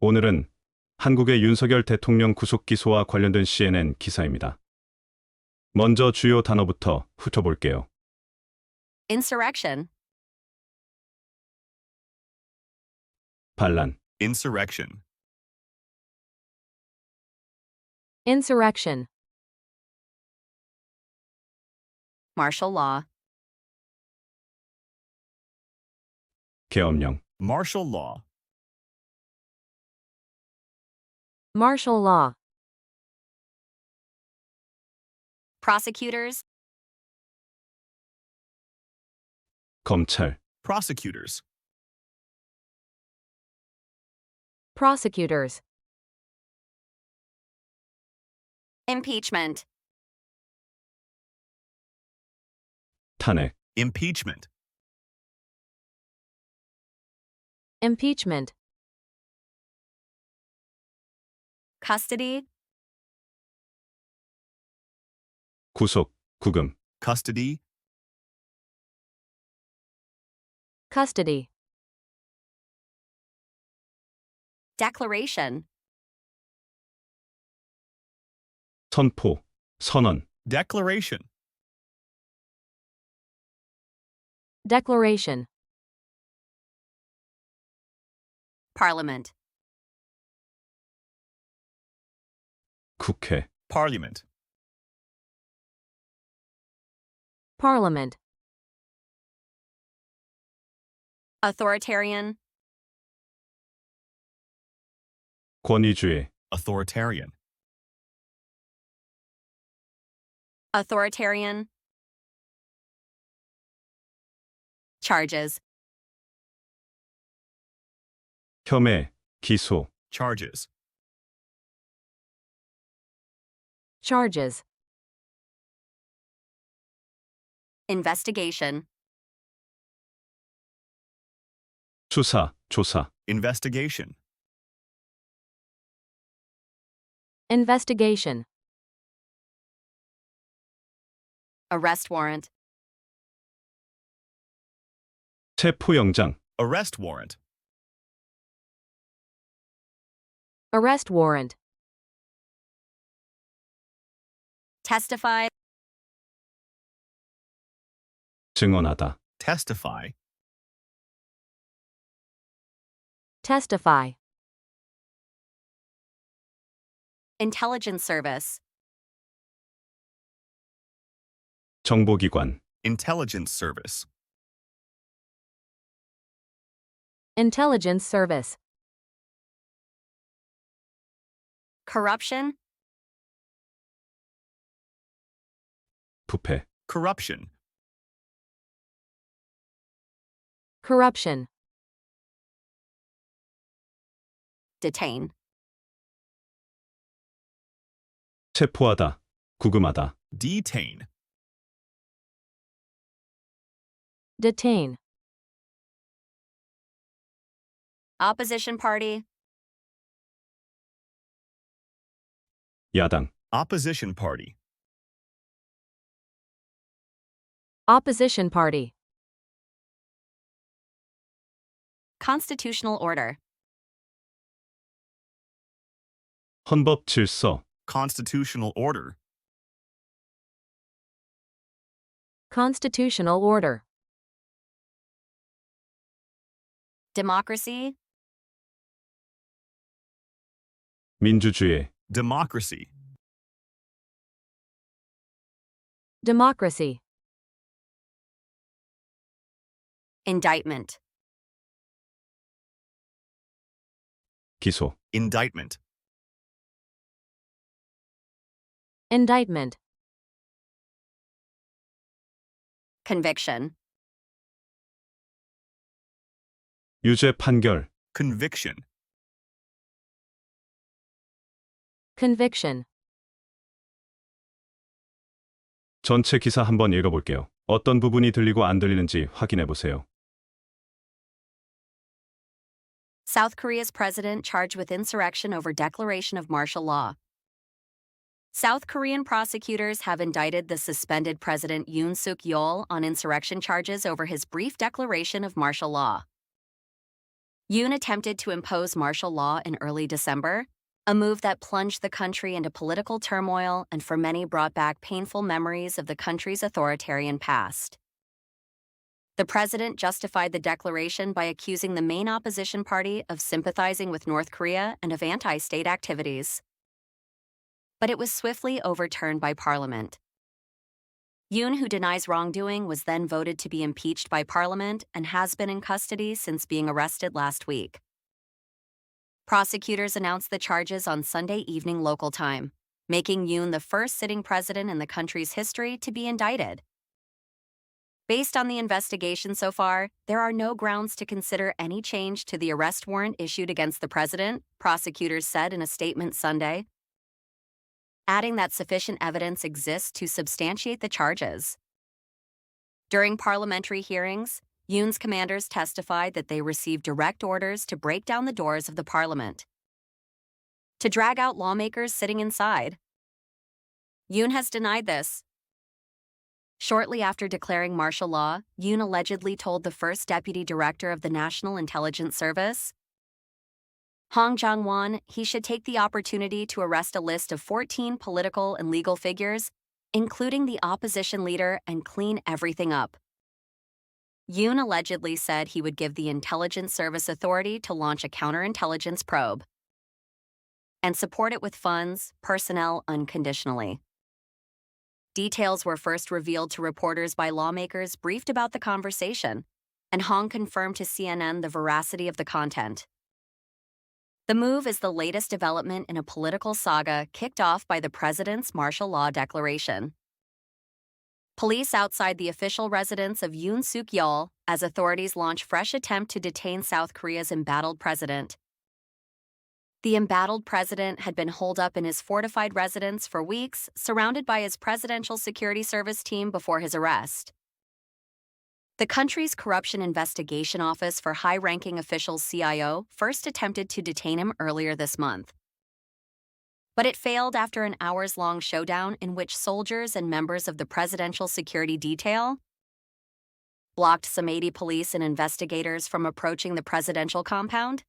오늘은 한국의 윤석열 대통령 구속 기소와 관련된 CNN 기사입니다. 먼저 주요 단어부터 훑어볼게요. Insurrection. 반란, Insurrection. Insurrection. Martial law. 계엄령, Martial law. Martial law. Prosecutors. 검찰, Prosecutors. Prosecutors. Impeachment. 탄핵, Impeachment. Impeachment. Custody. 구속, 구금, Custody. Custody. Declaration. 선포, 선언, Declaration. Declaration. Parliament. 국회, Parliament. Parliament. Authoritarian. 권위주의, Authoritarian. Authoritarian. Charges. 혐의, 기소, Charges. Charges. Investigation. 수사, 조사, Investigation. Investigation. Arrest warrant. 체포영장, Arrest warrant. Arrest warrant. Testify. 증언하다, Testify. Testify. Intelligence service. 정보기관, Intelligence service. Intelligence service. Corruption. 부패, Corruption. Corruption. Detain. 체포하다, 구금하다, Detain. Detain. Opposition party. 야당, Opposition party. Opposition party. Constitutional order. 헌법 질서, Constitutional order. Constitutional order. Democracy. 민주주의, Democracy. Democracy. Indictment. 기소, Indictment. Indictment. Conviction. 유죄 판결, Conviction. Conviction. 전체 기사 한번 읽어볼게요. 어떤 부분이 들리고 안 들리는지 확인해보세요. South Korea's president charged with insurrection over declaration of martial law. South Korean prosecutors have indicted the suspended President Yoon Suk-yeol on insurrection charges over his brief declaration of martial law. Yoon attempted to impose martial law in early December, a move that plunged the country into political turmoil and for many brought back painful memories of the country's authoritarian past. The president justified the declaration by accusing the main opposition party of sympathizing with North Korea and of anti-state activities. But it was swiftly overturned by parliament. Yoon, who denies wrongdoing, was then voted to be impeached by parliament and has been in custody since being arrested last week. Prosecutors announced the charges on Sunday evening local time, making Yoon the first sitting president in the country's history to be indicted. Based on the investigation so far, there are no grounds to consider any change to the arrest warrant issued against the president, prosecutors said in a statement Sunday, adding that sufficient evidence exists to substantiate the charges. During parliamentary hearings, Yoon's commanders testified that they received direct orders to break down the doors of the parliament, to drag out lawmakers sitting inside. Yoon has denied this. Shortly after declaring martial law, Yoon allegedly told the first deputy director of the National Intelligence Service, Hong Jong-won, he should take the opportunity to arrest a list of 14 political and legal figures, including the opposition leader, and clean everything up. Yoon allegedly said he would give the Intelligence Service authority to launch a counterintelligence probe and support it with funds, personnel unconditionally. Details were first revealed to reporters by lawmakers briefed about the conversation, and Hong confirmed to CNN the veracity of the content. The move is the latest development in a political saga kicked off by the president's martial law declaration. Police outside the official residence of Yoon Suk-yeol as authorities launch fresh attempt to detain South Korea's embattled president. The embattled president had been holed up in his fortified residence for weeks, surrounded by his Presidential Security Service team before his arrest. The country's Corruption Investigation Office for High-Ranking Officials CIO first attempted to detain him earlier this month. But it failed after an hours-long showdown in which soldiers and members of the Presidential Security Detail blocked some 80 police and investigators from approaching the presidential compound.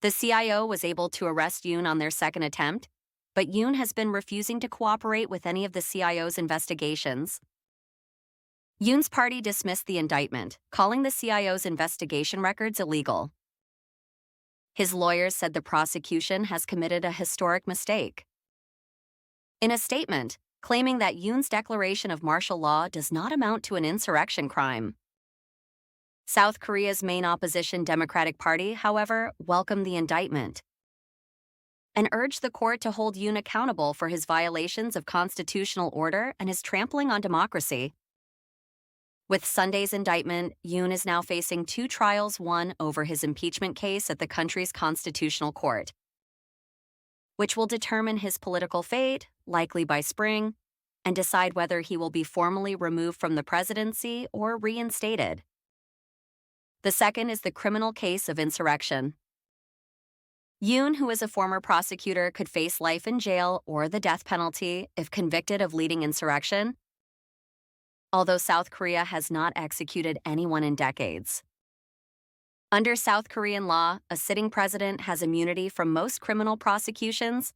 The CIO was able to arrest Yoon on their second attempt, but Yoon has been refusing to cooperate with any of the CIO's investigations. Yoon's party dismissed the indictment, calling the CIO's investigation records illegal. His lawyers said the prosecution has committed a historic mistake. In a statement, claiming that Yoon's declaration of martial law does not amount to an insurrection crime. South Korea's main opposition Democratic Party, however, welcomed the indictment and urged the court to hold Yoon accountable for his violations of constitutional order and his trampling on democracy. With Sunday's indictment, Yoon is now facing 2 trials, one over his impeachment case at the country's constitutional court, which will determine his political fate, likely by spring, and decide whether he will be formally removed from the presidency or reinstated. The second is the criminal case of insurrection. Yoon, who is a former prosecutor, could face life in jail or the death penalty if convicted of leading insurrection, although South Korea has not executed anyone in decades. Under South Korean law, a sitting president has immunity from most criminal prosecutions,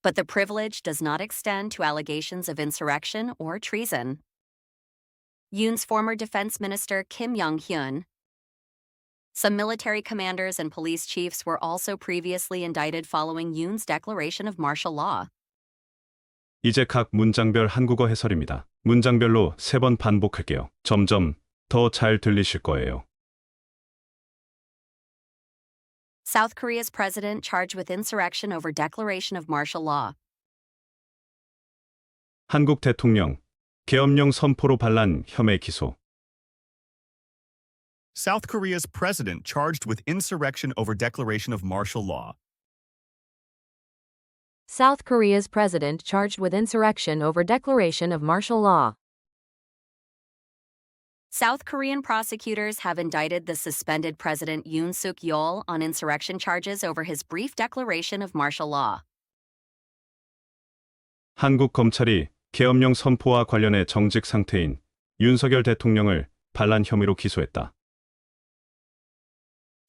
but the privilege does not extend to allegations of insurrection or treason. Yoon's former defense minister Kim Yong-hyun, some military commanders and police chiefs were also previously indicted following Yoon's declaration of martial law. 이제 각 문장별 한국어 해설입니다. 문장별로 3번 반복할게요. 점점 더 잘 들리실 거예요. South Korea's president charged with insurrection over declaration of martial law. 한국 대통령 계엄령 선포로 반란 혐의 기소. South Korea's president charged with insurrection over declaration of martial law. South Korea's president charged with insurrection over declaration of martial law. South Korean prosecutors have indicted the suspended President Yoon Suk-yeol on insurrection charges over his brief declaration of martial law. 한국 검찰이 계엄령 선포와 관련해 정직 상태인 윤석열 대통령을 반란 혐의로 기소했다.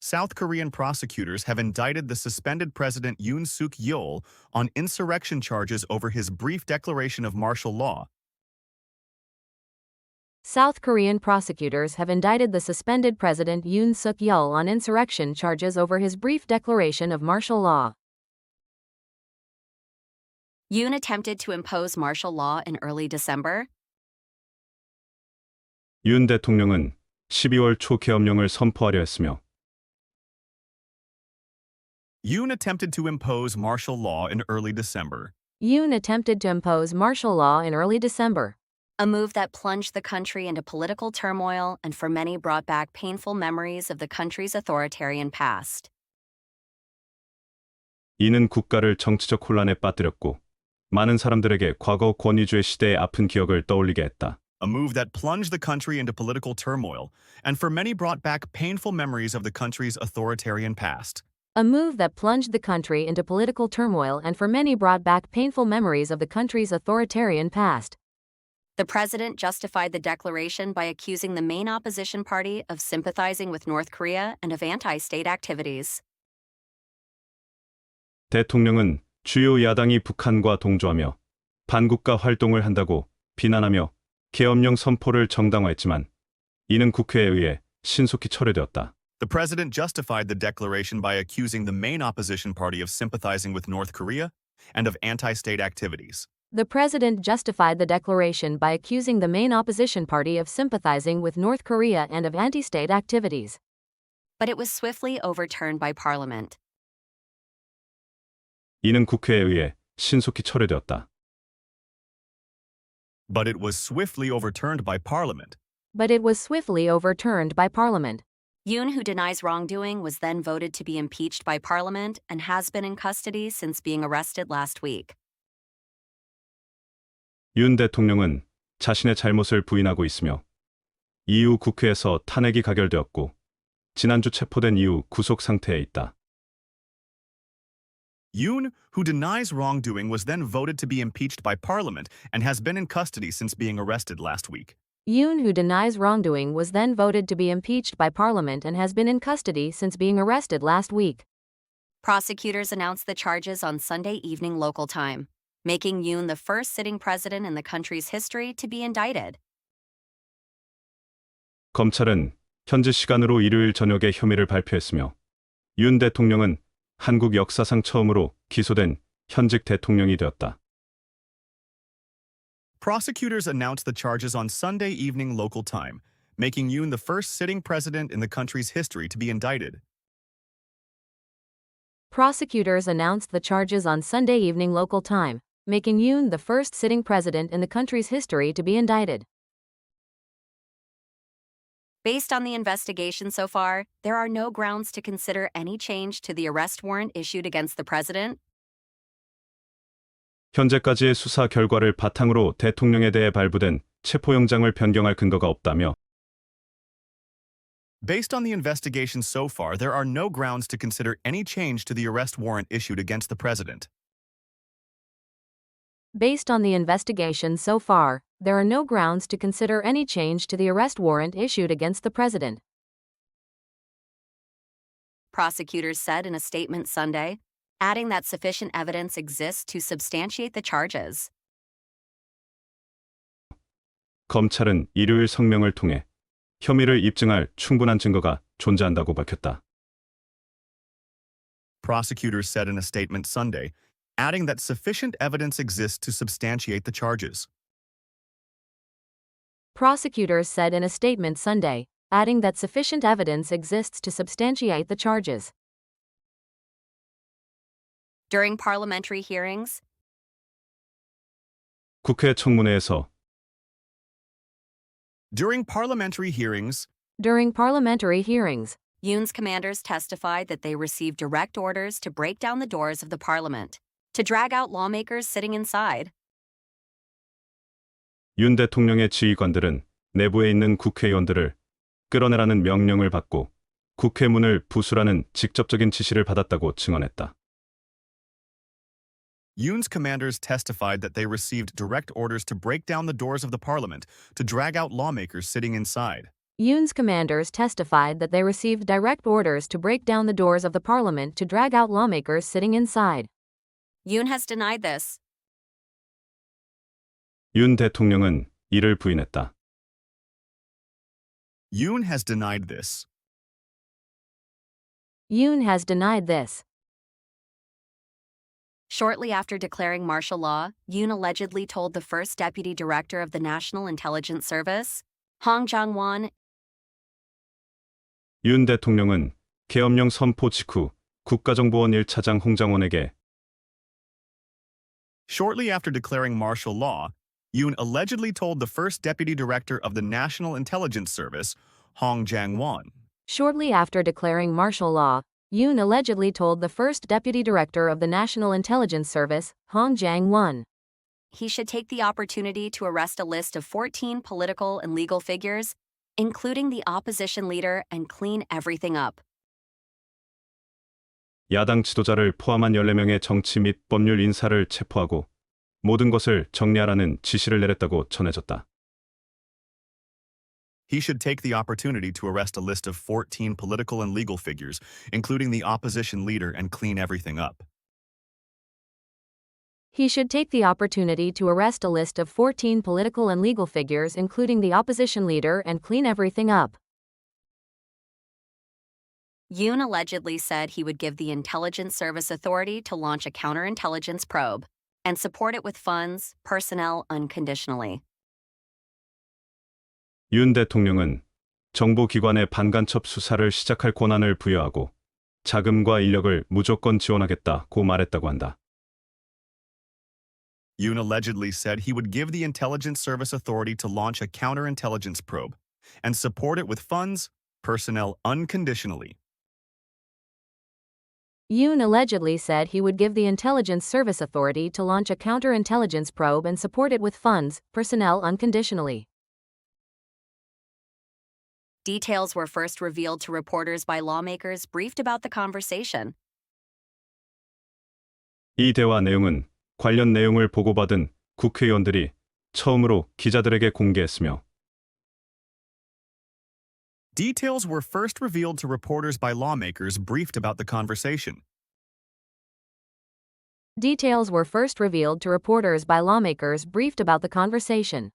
South Korean prosecutors have indicted the suspended President Yoon Suk Yeol on insurrection charges over his brief declaration of martial law. South Korean prosecutors have indicted the suspended President Yoon Suk Yeol on insurrection charges over his brief declaration of martial law. Yoon attempted to impose martial law in early December. 윤 대통령은 12월 초 계엄령을 선포하려 했으며 Yoon attempted to impose martial law in early December. Yoon attempted to impose martial law in early December, A move that plunged the country into political turmoil and for many brought back painful memories of the country's authoritarian past. 이는 국가를 정치적 혼란에 빠뜨렸고 많은 사람들에게 과거 권위주의 시대의 아픈 기억을 떠올리게 했다. A move that plunged the country into political turmoil and for many brought back painful memories of the country's authoritarian past. a move that plunged the country into political turmoil and for many brought back painful memories of the country's authoritarian past. The president justified the declaration by accusing the main opposition party of sympathizing with North Korea and of anti-state activities. 대통령은 주요 야당이 북한과 동조하며 반국가 활동을 한다고 비난하며 계엄령 선포를 정당화했지만 이는 국회에 의해 신속히 철회되었다. The president justified the declaration by accusing the main opposition party of sympathizing with North Korea and of anti-state activities. The president justified the declaration by accusing the main opposition party of sympathizing with North Korea and of anti-state activities. But it was swiftly overturned by Parliament. 이는 국회에 의해 신속히 철회되었다. But it was swiftly overturned by Parliament. But it was swiftly overturned by Parliament. Yoon, who denies wrongdoing, was then voted to be impeached by Parliament and has been in custody since being arrested last week. 윤 대통령은 자신의 잘못을 부인하고 있으며 이후 국회에서 탄핵이 가결되었고 지난주 체포된 이후 구속 상태에 있다. Yoon, who denies wrongdoing, was then voted to be impeached by Parliament and has been in custody since being arrested last week. Yoon, who denies wrongdoing, was then voted to be impeached by Parliament and has been in custody since being arrested last week. Prosecutors announced the charges on Sunday evening local time, making Yoon the first sitting president in the country's history to be indicted. 검찰은 현지 시간으로 일요일 저녁에 혐의를 발표했으며 윤 대통령은 한국 역사상 처음으로 기소된 현직 대통령이 되었다. Prosecutors announced the charges on Sunday evening local time, making Yoon the first sitting president in the country's history to be indicted. Prosecutors announced the charges on Sunday evening local time, making Yoon the first sitting president in the country's history to be indicted. Based on the investigation so far, there are no grounds to consider any change to the arrest warrant issued against the president. 현재까지의 수사 결과를 바탕으로 대통령에 대해 발부된 체포영장을 변경할 근거가 없다며 Based on the investigation so far, there are no grounds to consider any change to the arrest warrant issued against the president. Based on the investigation so far, there are no grounds to consider any change to the arrest warrant issued against the president. Prosecutors said in a statement Sunday, adding that sufficient evidence exists to substantiate the charges. 검찰은 일요일 성명을 통해 혐의를 입증할 충분한 증거가 존재한다고 밝혔다. Prosecutors said in a statement Sunday, adding that sufficient evidence exists to substantiate the charges. Prosecutors said in a statement Sunday, adding that sufficient evidence exists to substantiate the charges. During parliamentary hearings, 국회 청문회에서 During parliamentary hearings, Yoon's commanders testified that they received direct orders to break down the doors of the parliament, to drag out lawmakers sitting inside. 윤 대통령의 지휘관들은 내부에 있는 국회의원들을 끌어내라는 명령을 받고 국회 문을 부수라는 직접적인 지시를 받았다고 증언했다. Yoon's commanders testified that they received direct orders to break down the doors of the parliament to drag out lawmakers sitting inside. Yoon's commanders testified that they received direct orders to break down the doors of the parliament to drag out lawmakers sitting inside. Yoon has denied this. 윤 대통령은 이를 부인했다. Yoon has denied this. Yoon has denied this. Shortly after declaring martial law, Yoon allegedly told the first deputy director of the National Intelligence Service, Hong Jang-won, 윤 대통령은 계엄령 선포 직후 국가정보원 1차장 홍장원에게 Shortly after declaring martial law, Yoon allegedly told the first deputy director of the National Intelligence Service, Hong Jang-won, Shortly after declaring martial law, Yoon allegedly told the first deputy director of the National Intelligence Service, Hong Jang-won, he should take the opportunity to arrest a list of 14 political and legal figures, including the opposition leader, and clean everything up. 야당 지도자를 포함한 14명의 정치 및 법률 인사를 체포하고 모든 것을 정리하라는 지시를 내렸다고 전해졌다. he should take the opportunity to arrest a list of 14 political and legal figures, including the opposition leader, and clean everything up. He should take the opportunity to arrest a list of 14 political and legal figures, including the opposition leader, and clean everything up. Yoon allegedly said he would give the Intelligence Service Authority to launch a counterintelligence probe and support it with funds, personnel unconditionally. 윤 대통령은 정보기관의 반간첩 수사를 시작할 권한을 부여하고 자금과 인력을 무조건 지원하겠다고 말했다고 한다. Yoon allegedly said he would give the Intelligence Service Authority to launch a counterintelligence probe and support it with funds, personnel unconditionally. Yoon allegedly said he would give the Intelligence Service Authority to launch a counterintelligence probe and support it with funds, personnel unconditionally. Details were first revealed to reporters by lawmakers briefed about the conversation. 이 대화 내용은 관련 내용을 보고받은 국회의원들이 처음으로 기자들에게 공개했으며 Details were first revealed to reporters by lawmakers briefed about the conversation. Details were first revealed to reporters by lawmakers briefed about the conversation.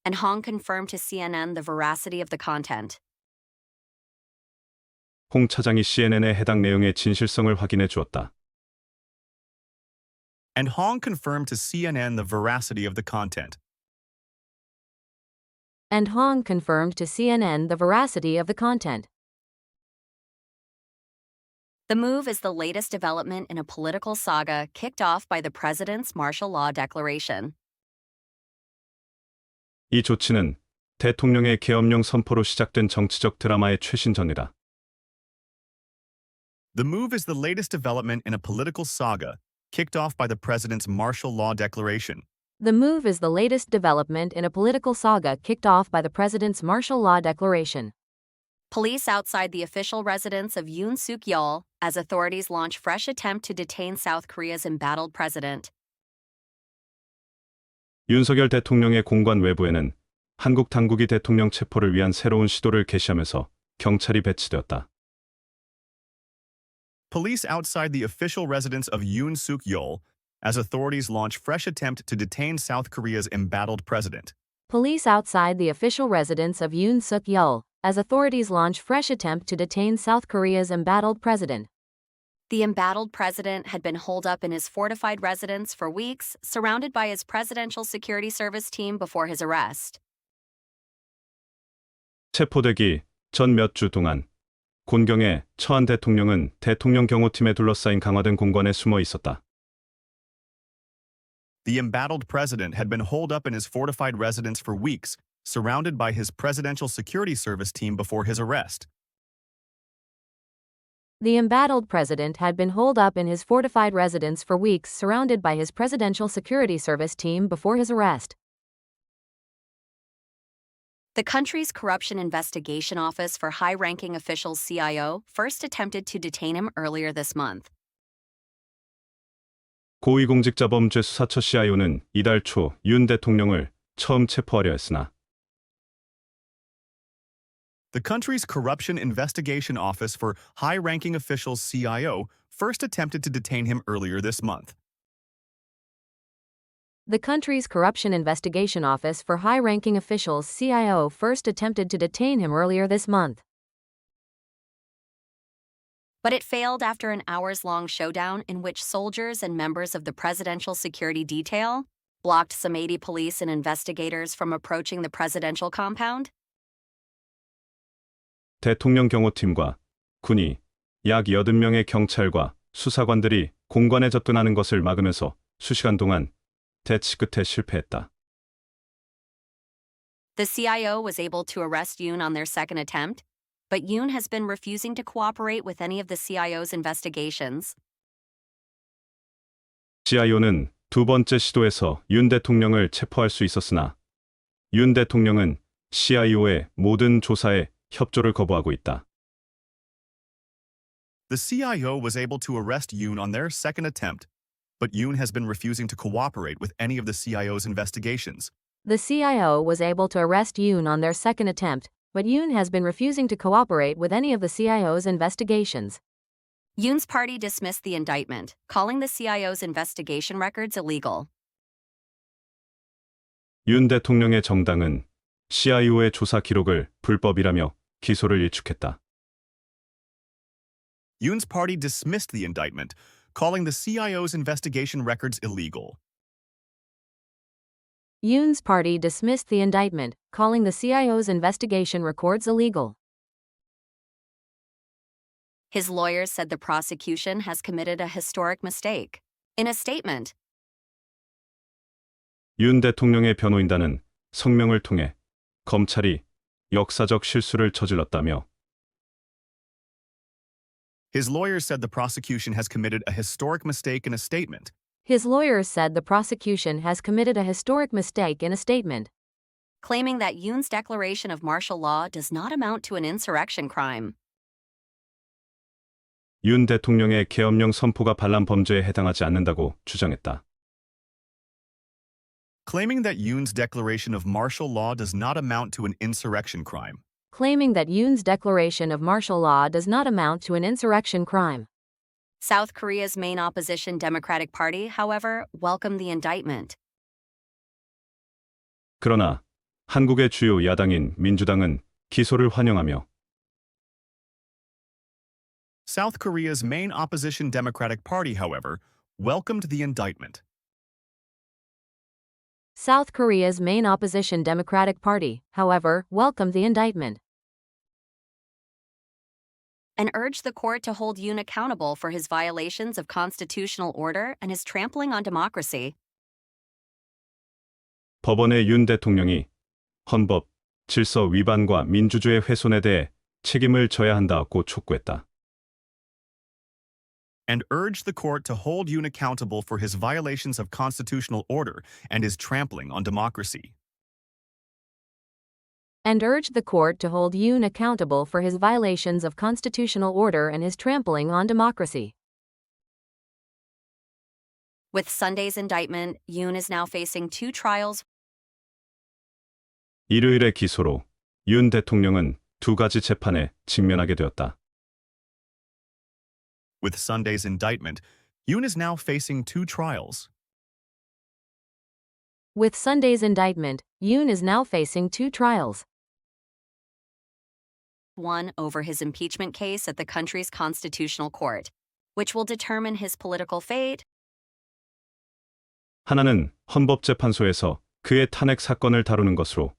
And Hong confirmed to CNN the veracity of the content. 홍 차장이 CNN에 해당 내용의 진실성을 확인해 주었다. And Hong confirmed to CNN the veracity of the content. And Hong confirmed to CNN the veracity of the content. The move is the latest development in a political saga kicked off by the president's martial law declaration. 이 조치는 대통령의 계엄령 선포로 시작된 정치적 드라마의 최신전이다. The move is the latest development in a political saga kicked off by the president's martial law declaration. The move is the latest development in a political saga kicked off by the president's martial law declaration. Police outside the official residence of Yoon Suk-yeol as authorities launch fresh attempt to detain South Korea's embattled president. 윤석열 대통령의 공관 외부에는 한국 당국이 대통령 체포를 위한 새로운 시도를 개시하면서 경찰이 배치되었다. Police outside the official residence of Yoon Suk-yeol as authorities launch fresh attempt to detain South Korea's embattled president. Police outside the official residence of Yoon Suk-yeol as authorities launch fresh attempt to detain South Korea's embattled president. The embattled president had been holed up in his fortified residence for weeks, surrounded by his presidential security service team before his arrest. 체포되기 전 몇 주 동안 곤경에 처한 대통령은 대통령 경호팀에 둘러싸인 강화된 공관에 숨어 있었다. The embattled president had been holed up in his fortified residence for weeks, surrounded by his presidential security service team before his arrest. The embattled president had been holed up in his fortified residence for weeks, surrounded by his presidential security service team before his arrest. The country's Corruption Investigation Office for High-Ranking Officials CIO first attempted to detain him earlier this month. 고위공직자범죄수사처 CIO는 이달 초 윤 대통령을 처음 체포하려 했으나 The country's Corruption Investigation Office for High-Ranking Officials CIO first attempted to detain him earlier this month. The country's Corruption Investigation Office for High-Ranking Officials CIO first attempted to detain him earlier this month. But it failed after an hours-long showdown in which soldiers and members of the presidential security detail blocked some 80 police and investigators from approaching the presidential compound. 대통령 경호팀과 군이 약 80명의 경찰과 수사관들이 공관에 접근하는 것을 막으면서 수시간 동안 대치 끝에 실패했다. The CIO was able to arrest Yoon on their second attempt, but Yoon has been refusing to cooperate with any of the CIO's investigations. CIO는 두 번째 시도에서 윤 대통령을 체포할 수 있었으나 윤 대통령은 CIO의 모든 조사에 협조를 거부하고 있다. The CIO was able to arrest Yoon on their second attempt, but Yoon has been refusing to cooperate with any of the CIO's investigations. The CIO was able to arrest Yoon on their second attempt, but Yoon has been refusing to cooperate with any of the CIO's investigations. Yoon's party dismissed the indictment, calling the CIO's investigation records illegal. 윤 대통령의 정당은 CIO의 조사 기록을 불법이라며 기소를 일축했다. Yoon's party dismissed the indictment, calling the CIO's investigation records illegal. Yoon's party dismissed the indictment, calling the CIO's investigation records illegal. His lawyers said the prosecution has committed a historic mistake. In a statement, 윤 대통령의 변호인단은 성명을 통해 검찰이 역사적 실수를 저질렀다며 His lawyers said the prosecution has committed a historic mistake in a statement. His lawyers said the prosecution has committed a historic mistake in a statement, claiming that Yoon's declaration of martial law does not amount to an insurrection crime. 윤 대통령의 계엄령 선포가 반란 범죄에 해당하지 않는다고 주장했다. Claiming that Yoon's declaration of martial law does not amount to an insurrection crime. claiming that Yoon's declaration of martial law does not amount to an insurrection crime. South Korea's main opposition Democratic Party, however, welcomed the indictment. 그러나 한국의 주요 야당인 민주당은 기소를 환영하며 South Korea's main opposition Democratic Party, however, welcomed the indictment. South Korea's main opposition Democratic Party, however, welcomed the indictment And urged the court to hold Yoon accountable for his violations of constitutional order and his trampling on democracy. 법원의 윤 대통령이 헌법, 질서 위반과 민주주의 훼손에 대해 책임을 져야 한다고 촉구했다. And urged the court to hold Yoon accountable for his violations of constitutional order and his trampling on democracy. and urged the court to hold Yoon accountable for his violations of constitutional order and his trampling on democracy. With Sunday's indictment, Yoon is now facing 2 trials. 일요일의 기소로 윤 대통령은 2가지 재판에 직면하게 되었다. With Sunday's indictment, Yoon is now facing 2 trials. With Sunday's indictment, Yoon is now facing 2 trials. One over his impeachment case at the country's constitutional court, which will determine his political fate. 하나는 헌법재판소에서 그의 탄핵 사건을 다루는 것으로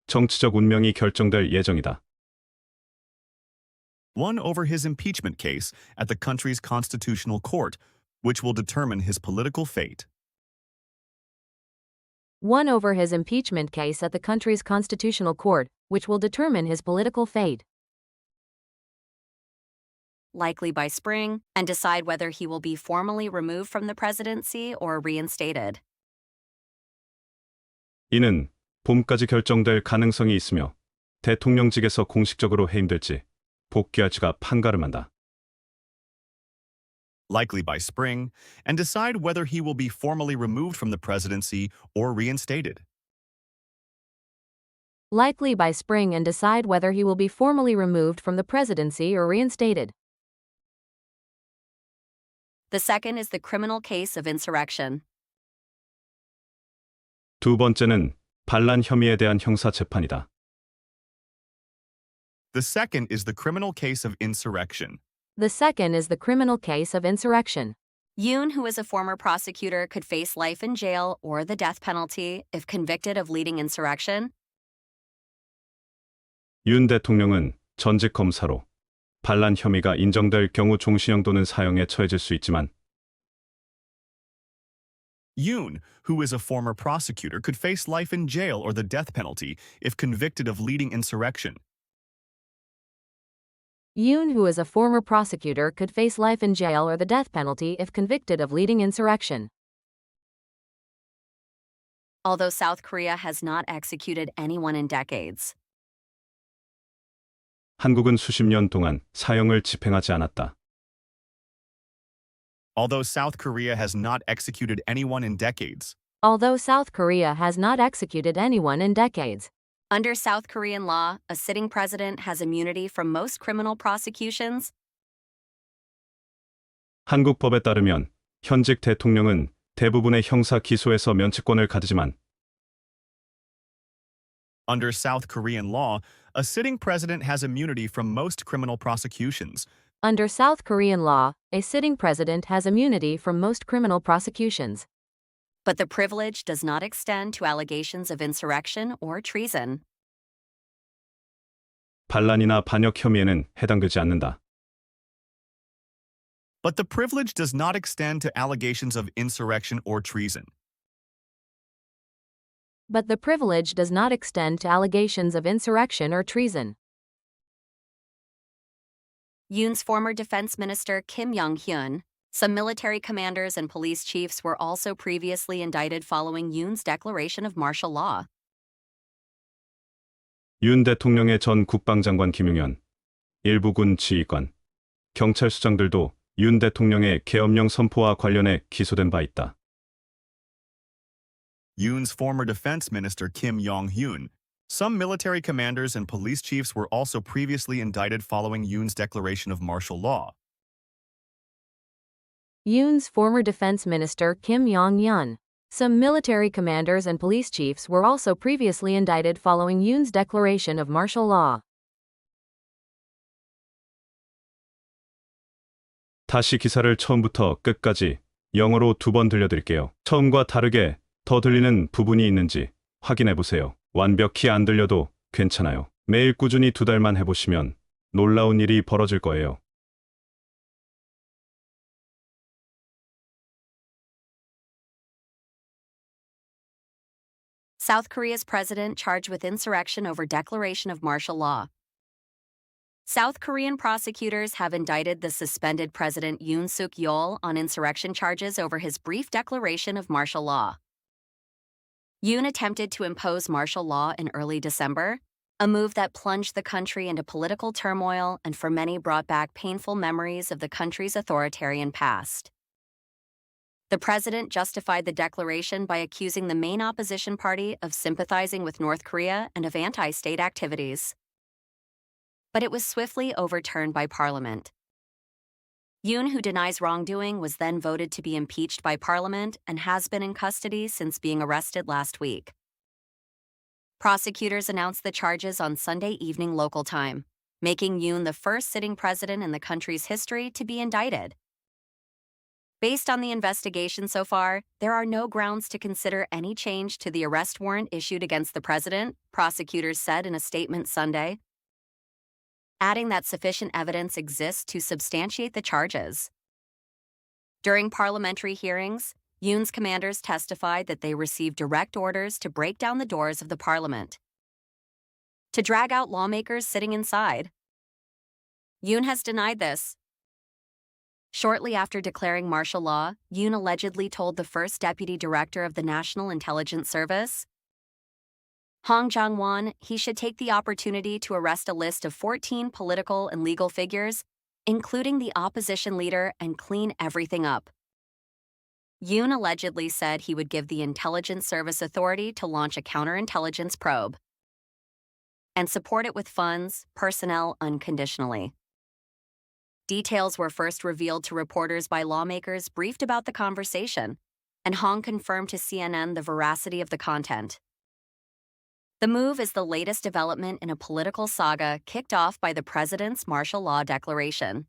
정치적 운명이 결정될 예정이다. One over his impeachment case at the country's constitutional court, which will determine his political fate. One over his impeachment case at the country's constitutional court, which will determine his political fate. Likely by spring, and decide whether he will be formally removed from the presidency or reinstated. 이는 봄까지 결정될 가능성이 있으며 대통령직에서 공식적으로 해임될지 복귀할지가 판가름한다. Likely by spring, and decide whether he will be formally removed from the presidency or reinstated. likely by spring, and decide whether he will be formally removed from the presidency or reinstated. The second is the criminal case of insurrection. 두 번째는 반란 혐의에 대한 형사 재판이다. The second is the criminal case of insurrection. The second is the criminal case of insurrection. Yoon, who is a former prosecutor, could face life in jail or the death penalty if convicted of leading insurrection. 윤 대통령은 전직 검사로 반란 혐의가 인정될 경우 종신형 또는 사형에 처해질 수 있지만 Yoon, who is a former prosecutor, could face life in jail or the death penalty if convicted of leading insurrection. Yoon, who is a former prosecutor, could face life in jail or the death penalty if convicted of leading insurrection. Although South Korea has not executed anyone in decades, 한국은 수십 년 동안 사형을 집행하지 않았다. Although South Korea has not executed anyone in decades, Although South Korea has not executed anyone in decades, under South Korean law, a sitting president has immunity from most criminal prosecutions. 한국 법에 따르면 현직 대통령은 대부분의 형사 기소에서 면책권을 가지지만 under South Korean law, a sitting president has immunity from most criminal prosecutions. under South Korean law, a sitting president has immunity from most criminal prosecutions. But the privilege does not extend to allegations of insurrection or treason. 반란이나 반역 혐의에는 해당되지 않는다. But the privilege does not extend to allegations of insurrection or treason. But the privilege does not extend to allegations of insurrection or treason. Yoon's former defense minister Kim Yong-hyun, some military commanders and police chiefs were also previously indicted following Yoon's declaration of martial law. 윤 대통령의 전 국방장관 김용현, 일부 군 지휘관, 경찰수장들도 윤 대통령의 계엄령 선포와 관련해 기소된 바 있다. Yoon's former defense minister Kim Yong-hyun, some military commanders and police chiefs were also previously indicted following Yoon's declaration of martial law. Yoon's former defense minister Kim Yong-hyun, some military commanders and police chiefs were also previously indicted following Yoon's declaration of martial law. 다시 기사를 처음부터 끝까지 영어로 두 번 들려드릴게요. 처음과 다르게 더 들리는 부분이 있는지 확인해 보세요. 완벽히 안 들려도 괜찮아요. 매일 꾸준히 2달만 해보시면 놀라운 일이 벌어질 거예요. South Korea's president charged with insurrection over declaration of martial law. South Korean prosecutors have indicted the suspended President Yoon Suk-yeol on insurrection charges over his brief declaration of martial law. Yoon attempted to impose martial law in early December, a move that plunged the country into political turmoil and for many brought back painful memories of the country's authoritarian past. The president justified the declaration by accusing the main opposition party of sympathizing with North Korea and of anti-state activities. But it was swiftly overturned by Parliament. Yoon, who denies wrongdoing, was then voted to be impeached by Parliament and has been in custody since being arrested last week. Prosecutors announced the charges on Sunday evening local time, making Yoon the first sitting president in the country's history to be indicted. Based on the investigation so far, there are no grounds to consider any change to the arrest warrant issued against the president, prosecutors said in a statement Sunday, adding that sufficient evidence exists to substantiate the charges. During parliamentary hearings, Yoon's commanders testified that they received direct orders to break down the doors of the parliament, to drag out lawmakers sitting inside. Yoon has denied this. Shortly after declaring martial law, Yoon allegedly told the first deputy director of the National Intelligence Service, Hong Jong-won, he should take the opportunity to arrest a list of 14 political and legal figures, including the opposition leader, and clean everything up. Yoon allegedly said he would give the Intelligence Service authority to launch a counterintelligence probe. and support it with funds, personnel unconditionally. Details were first revealed to reporters by lawmakers briefed about the conversation, and Hong confirmed to CNN the veracity of the content. The move is the latest development in a political saga kicked off by the president's martial law declaration.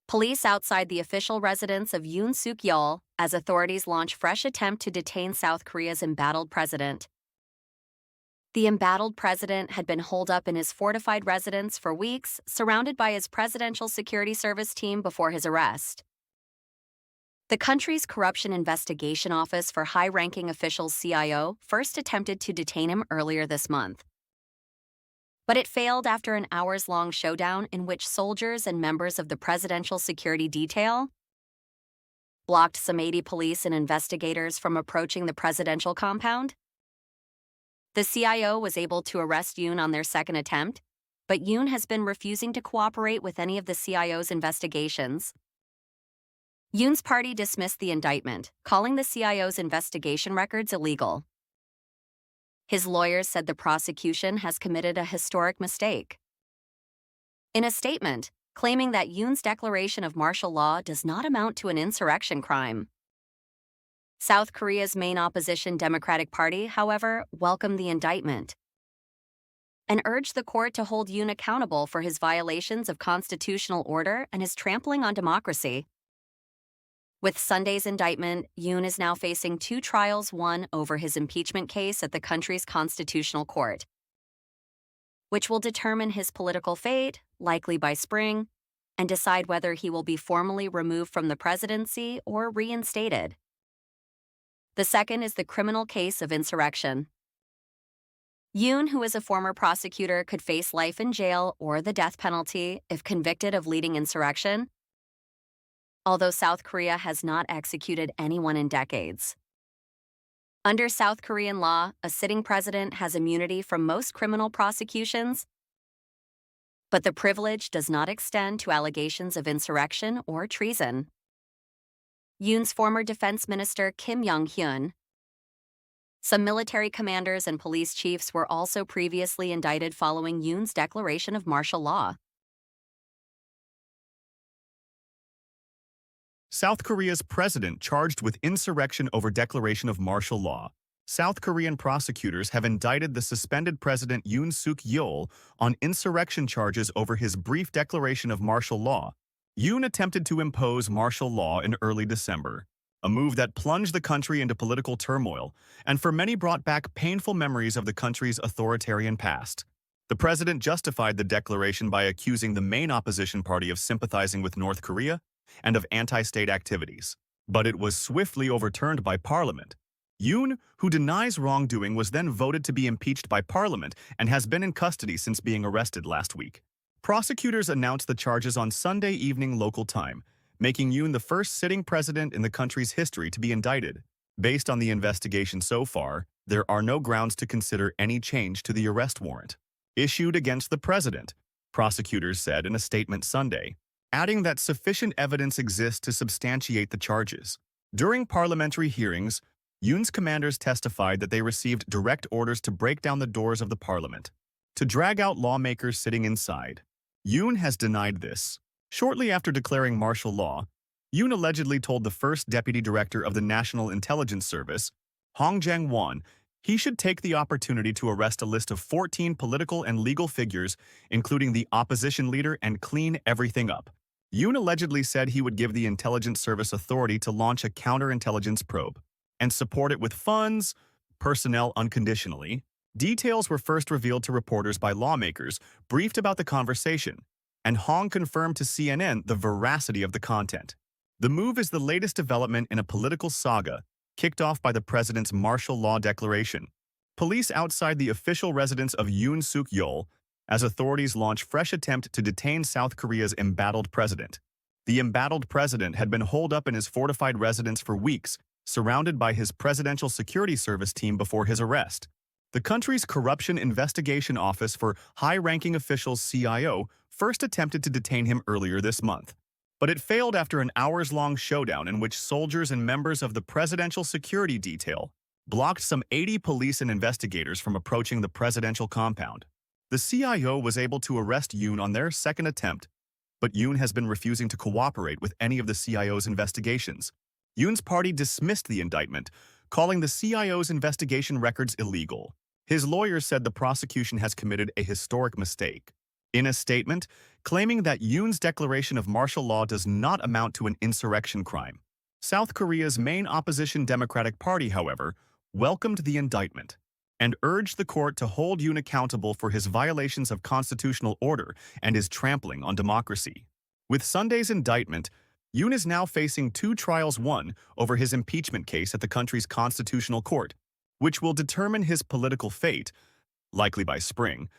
Police outside the official residence of Yoon Suk Yeol as authorities launch fresh attempt to detain South Korea's embattled president. The embattled president had been holed up in his fortified residence for weeks, surrounded by his presidential security service team before his arrest. The country's Corruption Investigation Office for High-Ranking Officials CIO first attempted to detain him earlier this month. But it failed after an hours-long showdown in which soldiers and members of the presidential security detail blocked some 80 police and investigators from approaching the presidential compound. The CIO was able to arrest Yoon on their second attempt, but Yoon has been refusing to cooperate with any of the CIO's investigations. Yoon's party dismissed the indictment, calling the CIO's investigation records illegal. His lawyers said the prosecution has committed a historic mistake. In a statement, claiming that Yoon's declaration of martial law does not amount to an insurrection crime. South Korea's main opposition Democratic Party, however, welcomed the indictment and urged the court to hold Yoon accountable for his violations of constitutional order and his trampling on democracy. With Sunday's indictment, Yoon is now facing 2 trials, one over his impeachment case at the country's constitutional court, which will determine his political fate, likely by spring, and decide whether he will be formally removed from the presidency or reinstated. The second is the criminal case of insurrection. Yoon, who is a former prosecutor, could face life in jail or the death penalty if convicted of leading insurrection, although South Korea has not executed anyone in decades. Under South Korean law, a sitting president has immunity from most criminal prosecutions, but the privilege does not extend to allegations of insurrection or treason. Yoon's former defense minister Kim Yong-hyun. Some military commanders and police chiefs were also previously indicted following Yoon's declaration of martial law. South Korea's president charged with insurrection over declaration of martial law. South Korean prosecutors have indicted the suspended President Yoon Suk Yeol on insurrection charges over his brief declaration of martial law. Yoon attempted to impose martial law in early December, a move that plunged the country into political turmoil and for many brought back painful memories of the country's authoritarian past. The president justified the declaration by accusing the main opposition party of sympathizing with North Korea and of anti-state activities. But it was swiftly overturned by Parliament. Yoon, who denies wrongdoing, was then voted to be impeached by Parliament and has been in custody since being arrested last week. Prosecutors announced the charges on Sunday evening local time, making Yoon the first sitting president in the country's history to be indicted. Based on the investigation so far, there are no grounds to consider any change to the arrest warrant issued against the president, prosecutors said in a statement Sunday, adding that sufficient evidence exists to substantiate the charges. During parliamentary hearings, Yoon's commanders testified that they received direct orders to break down the doors of the parliament, to drag out lawmakers sitting inside. Yoon has denied this. Shortly after declaring martial law, Yoon allegedly told the first deputy director of the National Intelligence Service, Hong Jang-won, he should take the opportunity to arrest a list of 14 political and legal figures, including the opposition leader, and clean everything up. Yoon allegedly said he would give the intelligence service authority to launch a counterintelligence probe and support it with funds, personnel unconditionally. Details were first revealed to reporters by lawmakers briefed about the conversation, and Hong confirmed to CNN the veracity of the content. The move is the latest development in a political saga kicked off by the president's martial law declaration. Police outside the official residence of Yoon Suk Yeol as authorities launch fresh attempt to detain South Korea's embattled president. The embattled president had been holed up in his fortified residence for weeks, surrounded by his presidential security service team before his arrest. The country's Corruption Investigation Office for High-Ranking Officials CIO first attempted to detain him earlier this month, but it failed after an hours-long showdown in which soldiers and members of the presidential security detail blocked some 80 police and investigators from approaching the presidential compound. The CIO was able to arrest Yoon on their second attempt, but Yoon has been refusing to cooperate with any of the CIO's investigations. Yoon's party dismissed the indictment, calling the CIO's investigation records illegal. His lawyers said the prosecution has committed a historic mistake. In a statement, claiming that Yoon's declaration of martial law does not amount to an insurrection crime. South Korea's main opposition Democratic Party, however, welcomed the indictment and urged the court to hold Yoon accountable for his violations of constitutional order and his trampling on democracy. With Sunday's indictment, Yoon is now facing 2 trials, one over his impeachment case at the country's constitutional court, which will determine his political fate, likely by spring,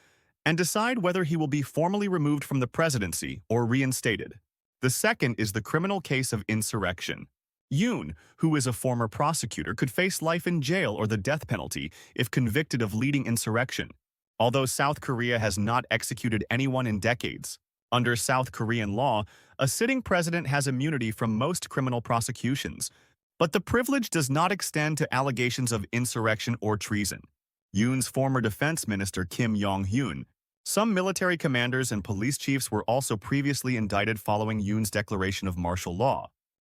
and decide whether he will be formally removed from the presidency or reinstated. The second is the criminal case of insurrection. Yoon, who is a former prosecutor, could face life in jail or the death penalty if convicted of leading insurrection, although South Korea has not executed anyone in decades. Under South Korean law, a sitting president has immunity from most criminal prosecutions, but the privilege does not extend to allegations of insurrection or treason. Yoon's former defense minister Kim Yong-hyun, some military commanders and police chiefs were also previously indicted following Yoon's declaration of martial law.